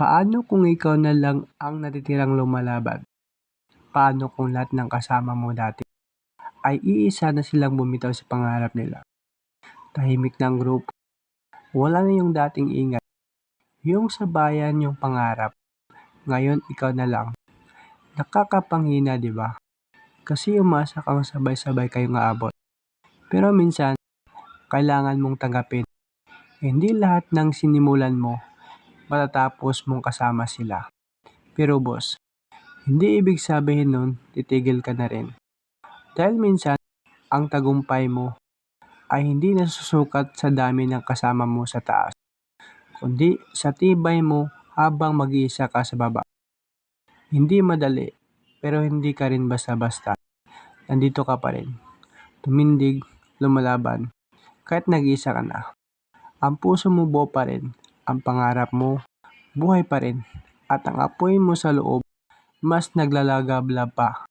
Paano kung ikaw na lang ang natitirang lumalaban? Paano kung lahat ng kasama mo dati ay iisa na silang bumitaw sa pangarap nila? Tahimik na ang grupo, wala na yung dating ingay. Yung sabayan yung pangarap, ngayon ikaw na lang. Nakakapanghina, di ba? Kasi umasa kang sabay-sabay kayong aabot. Pero minsan, kailangan mong tanggapin. Hindi lahat ng sinimulan mo, matatapos mong kasama sila. Pero boss, hindi ibig sabihin nun, titigil ka na rin. Dahil minsan, ang tagumpay mo ay hindi nasusukat sa dami ng kasama mo sa taas, kundi sa tibay mo habang mag-iisa ka sa baba. Hindi madali, pero hindi ka rin basta-basta. Nandito ka pa rin. Tumindig, lumalaban, kahit nag-iisa ka na. Ang puso mo buo pa rin, ang pangarap mo buhay pa rin, at ang apoy mo sa loob mas naglalagablab pa.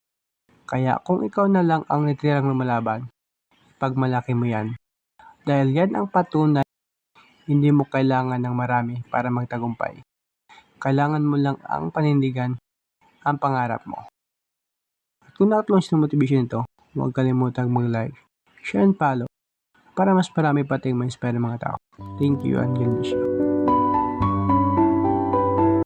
Kaya kung ikaw na lang ang natitirang lumalaban, pagmalaki mo yan. Dahil yan ang patunay, hindi mo kailangan ng marami para magtagumpay. Kailangan mo lang ang panindigan, ang pangarap mo. At kung nakatulong sa motivation ito, huwag kalimutang mag-like, share and follow para mas marami pa tayong ma-inspire ng mga tao. Thank you and God bless you.